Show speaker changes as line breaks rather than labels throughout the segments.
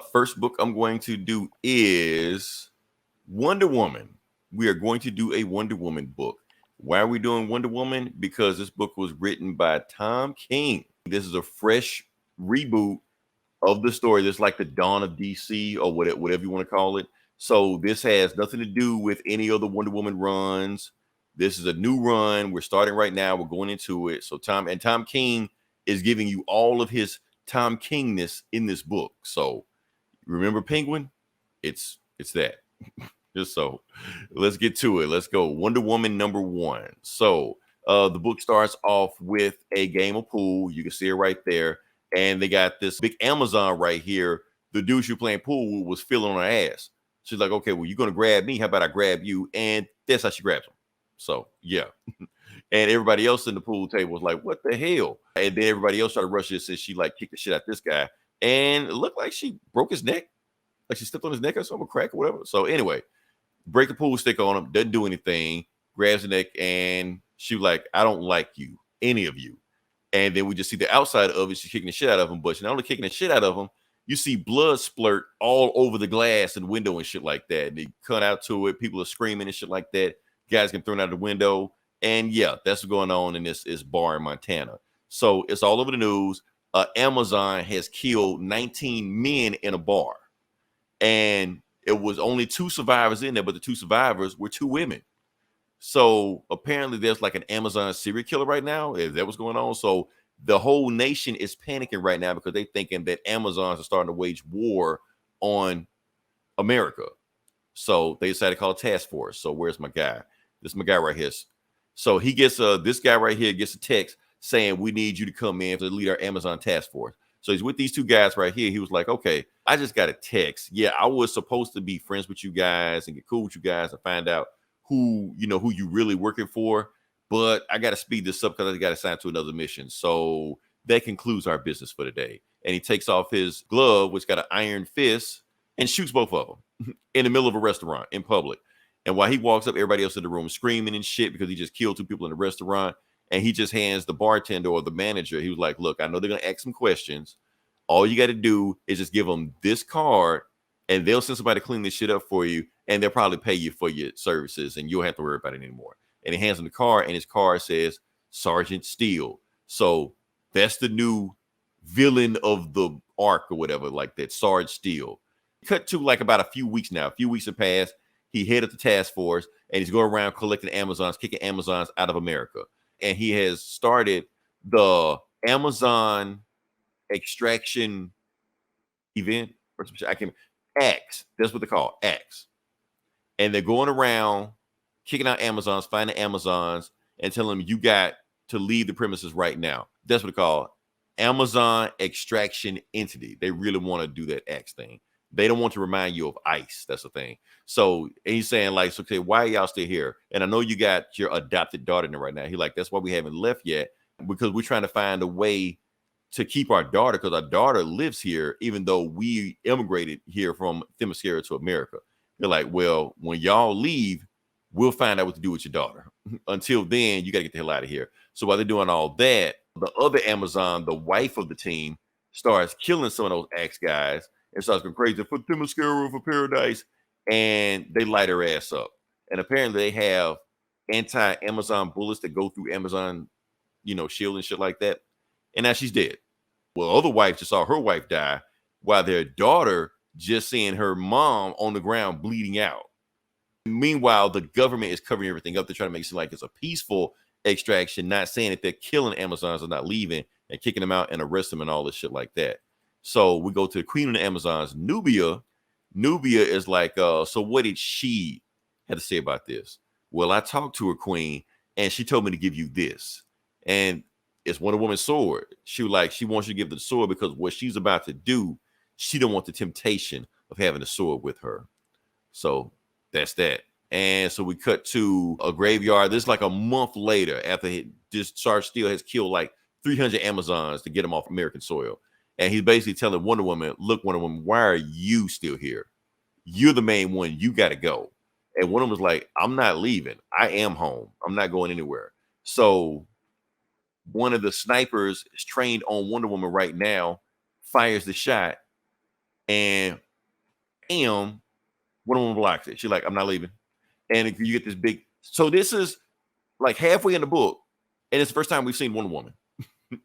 First book I'm going to do is Wonder Woman. We are going to do a Wonder Woman book. Why are we doing Wonder Woman? Because this book was written by Tom King. This is a fresh reboot of the story. This is like the dawn of DC or whatever you want to call it. So this has nothing to do with any other Wonder Woman runs. This is a new run. We're starting right now. We're going into it. So Tom King is giving you all of his Tom Kingness in this book. So remember Penguin? It's that. Just so let's get to it. Let's go. Wonder Woman #1. So the book starts off with a game of pool. You can see it right there. And they got this big Amazon right here. The dude she playing pool with was feeling on her ass. She's like, okay, well, you're gonna grab me. How about I grab you? And that's how she grabs him. So yeah. And everybody else in the pool table was like, what the hell? And then everybody else started rushing and said she like kicked the shit out this guy. And it looked like she broke his neck. Like she stepped on his neck or something, crack or whatever. So anyway, break the pool stick on him, doesn't do anything, grabs the neck, and she was like, I don't like you, any of you. And then we just see the outside of it. She's kicking the shit out of him, but she's not only kicking the shit out of him, you see blood splurt all over the glass and window and shit like that. And they cut out to it. People are screaming and shit like that. Guys getting thrown out the window. And yeah, that's what's going on in this bar in Montana. So it's all over the news. Amazon has killed 19 men in a bar. And it was only 2 survivors in there, but the 2 survivors were 2 women. So apparently there's like an Amazon serial killer right now. Is that what's going on? So the whole nation is panicking right now because they're thinking that Amazons are starting to wage war on America. So they decided to call a task force. So where's my guy? This is my guy right here. So he gets this guy right here gets a text saying we need you to come in to lead our Amazon task force. So he's with these 2 guys right here. He was like, okay, I just got a text. Yeah, I was supposed to be friends with you guys and get cool with you guys and find out who you really working for. But I got to speed this up because I got assigned to another mission. So that concludes our business for today. And he takes off his glove, which got an iron fist, and shoots both of them in the middle of a restaurant in public. And while he walks up, everybody else in the room screaming and shit because he just killed 2 people in the restaurant. And he just hands the bartender or the manager. He was like, look, I know they're going to ask some questions. All you got to do is just give them this card and they'll send somebody to clean this shit up for you. And they'll probably pay you for your services and you don't have to worry about it anymore. And he hands him the card and his card says Sergeant Steele. So that's the new villain of the arc or whatever, like that, Sergeant Steele. Cut to like about a few weeks now. A few weeks have passed. He headed the task force and he's going around collecting Amazons, kicking Amazons out of America. And he has started the Amazon extraction event. I can X. That's what they call X. And they're going around kicking out Amazons, finding Amazons, and telling them you got to leave the premises right now. That's what they call Amazon extraction entity. They really want to do that X thing. They don't want to remind you of ICE. That's the thing. So he's saying, like, so, okay, why are y'all still here? And I know you got your adopted daughter in there right now. He's like, that's why we haven't left yet, because we're trying to find a way to keep our daughter, because our daughter lives here, even though we immigrated here from Themyscira to America. They're like, well, when y'all leave, we'll find out what to do with your daughter. Until then, you got to get the hell out of here. So while they're doing all that, the other Amazon, the wife of the team, starts killing some of those axe guys and starts going crazy for Themyscira for paradise. And they light her ass up. And apparently they have anti-Amazon bullets that go through Amazon, shield and shit like that. And now she's dead. Well, other wife just saw her wife die, while their daughter just seeing her mom on the ground bleeding out. Meanwhile, the government is covering everything up. They're trying to make it seem like it's a peaceful extraction, not saying that they're killing Amazons or not leaving and kicking them out and arrest them and all this shit like that. So we go to the queen of the Amazons, Nubia. Nubia is like, so what did she have to say about this? Well, I talked to her, queen, and she told me to give you this. And it's Wonder Woman's sword. She wants you to give the sword because what she's about to do, she don't want the temptation of having a sword with her. So that's that. And so we cut to a graveyard. This is like a month later after Sergeant Steele has killed like 300 Amazons to get them off American soil. And he's basically telling Wonder Woman, look, Wonder Woman, why are you still here? You're the main one. You got to go. And Wonder Woman's like, I'm not leaving. I am home. I'm not going anywhere. So one of the snipers is trained on Wonder Woman right now, fires the shot, and Wonder Woman blocks it. She's like, I'm not leaving. And you get this big. So this is like halfway in the book, and it's the first time we've seen Wonder Woman.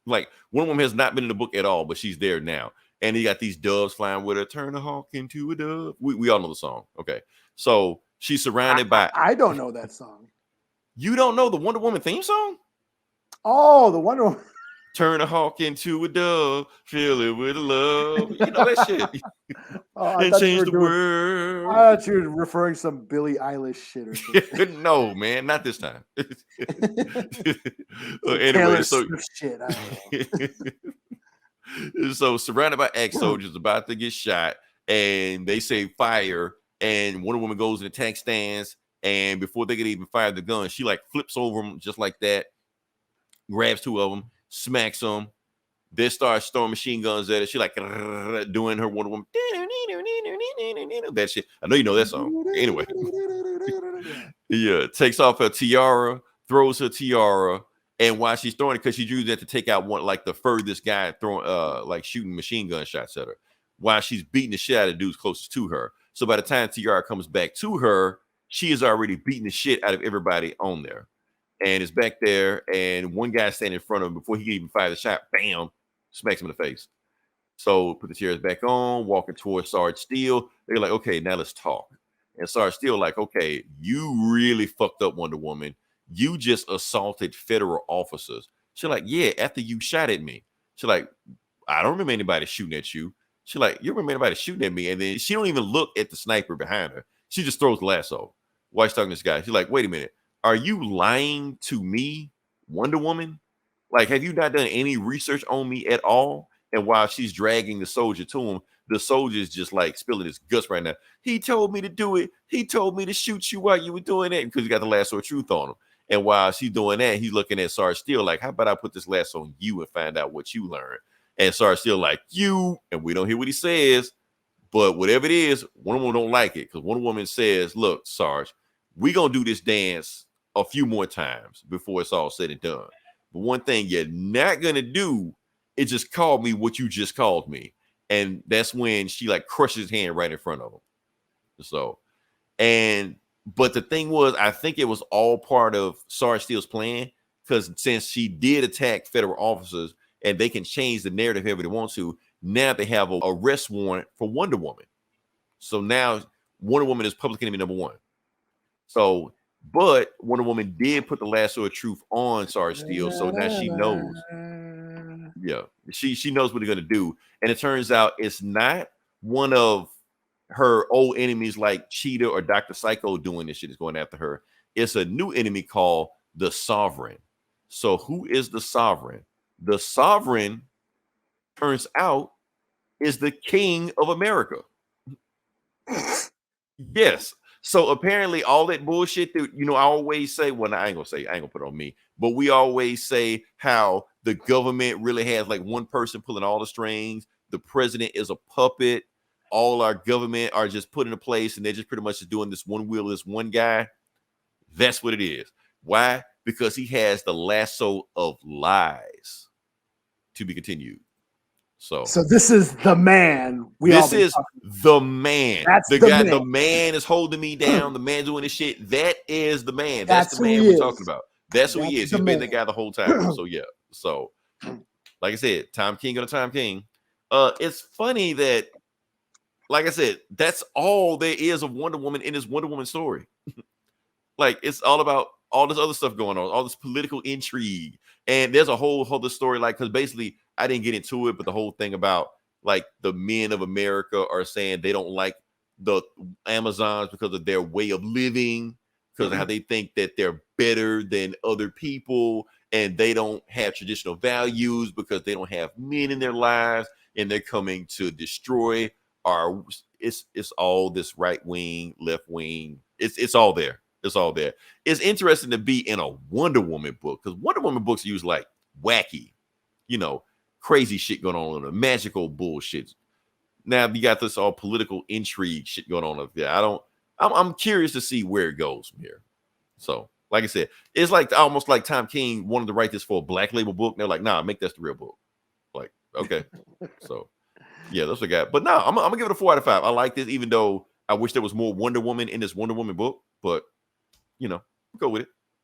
Like Wonder Woman has not been in the book at all, but she's there now. And you got these doves flying with her. Turn a hawk into a dove. We all know the song. Okay. So she's surrounded by.
I don't know that song.
You don't know the Wonder Woman theme song?
Oh, the Wonder Woman.
Turn a hawk into a dove, fill it with love. You know that shit. And change the world.
I thought you were referring some Billie Eilish shit or something.
No, man, not this time.
Anyway, so shit.
So surrounded by ex-soldiers about to get shot, and they say fire, and Wonder Woman goes in attack stance, and before they can even fire the gun, she like flips over them just like that, grabs two of them, smacks them. They start throwing machine guns at her. She like doing her Wonder Woman that shit. I know you know that song. Anyway, yeah, takes off her tiara, throws her tiara, and while she's throwing it, because she used that to take out one like the furthest guy throwing like shooting machine gun shots at her, while she's beating the shit out of the dudes closest to her. So by the time tiara comes back to her, she is already beating the shit out of everybody on there. And it's back there, and one guy standing in front of him before he can even fire the shot, bam, smacks him in the face. So put the chairs back on, walking towards Sarge Steele. They're like, okay, now let's talk. And Sarge Steele like, okay, you really fucked up, Wonder Woman. You just assaulted federal officers. She's like, yeah, after you shot at me. She's like, I don't remember anybody shooting at you. She's like, you remember anybody shooting at me? And then she don't even look at the sniper behind her. She just throws the lasso. While she's talking to this guy, she's like, wait a minute. Are you lying to me, Wonder Woman? Like, have you not done any research on me at all? And while she's dragging the soldier to him, the soldier's just like spilling his guts right now. He told me to do it. He told me to shoot you while you were doing that because he got the lasso of truth on him. And while she's doing that, he's looking at Sarge Steele like, how about I put this lasso on you and find out what you learned? And Sarge Steele like, you, and we don't hear what he says, but whatever it is, Wonder Woman don't like it because Wonder Woman says, look, Sarge, we going to do this dance a few more times before it's all said and done. But one thing you're not going to do is just call me what you just called me. And that's when she like crushes his hand right in front of him. So, but the thing was, I think it was all part of Sarge Steele's plan because since she did attack federal officers and they can change the narrative however they want to, now they have a arrest warrant for Wonder Woman. So now Wonder Woman is public enemy number one. So, but Wonder Woman did put the lasso of truth on Sarge Steele, so now she knows. Yeah, she knows what they're gonna do, and it turns out it's not one of her old enemies like Cheetah or Dr. Psycho doing this shit is going after her. It's a new enemy called the Sovereign. So who is the Sovereign? The Sovereign turns out is the King of America. Yes. So apparently all that bullshit that, I always say, well, I ain't gonna put it on me, but we always say how the government really has like one person pulling all the strings. The president is a puppet. All our government are just put into place and they're just pretty much just doing this one wheel, this one guy. That's what it is. Why? Because he has the lasso of lies. To be continued. So
this is the man.
This is the man.
That's
the
guy.
Man. The man is holding me down. The man doing this shit. That is the man. That's the man we're talking about. That's who he is. He's been the guy the whole time. So yeah. So like I said, Tom King on a Tom King. It's funny that, like I said, that's all there is of Wonder Woman in this Wonder Woman story. Like it's all about all this other stuff going on, all this political intrigue, and there's a whole other story. Like, because basically, I didn't get into it, but the whole thing about like the men of America are saying they don't like the Amazons because of their way of living, because of how they think that they're better than other people, and they don't have traditional values because they don't have men in their lives, and they're coming to destroy our. It's all this right wing, left wing. It's all there. It's all there. It's interesting to be in a Wonder Woman book because Wonder Woman books use like wacky, crazy shit going on, magical bullshit. Now you got this all political intrigue shit going on up there. I'm curious to see where it goes from here. So, like I said, it's like almost like Tom King wanted to write this for a Black Label book. And they're like, nah, make this the real book. Like, okay. So, Yeah, that's a guy. But no, I'm gonna give it a 4 out of 5. I like this, even though I wish there was more Wonder Woman in this Wonder Woman book. But go with it.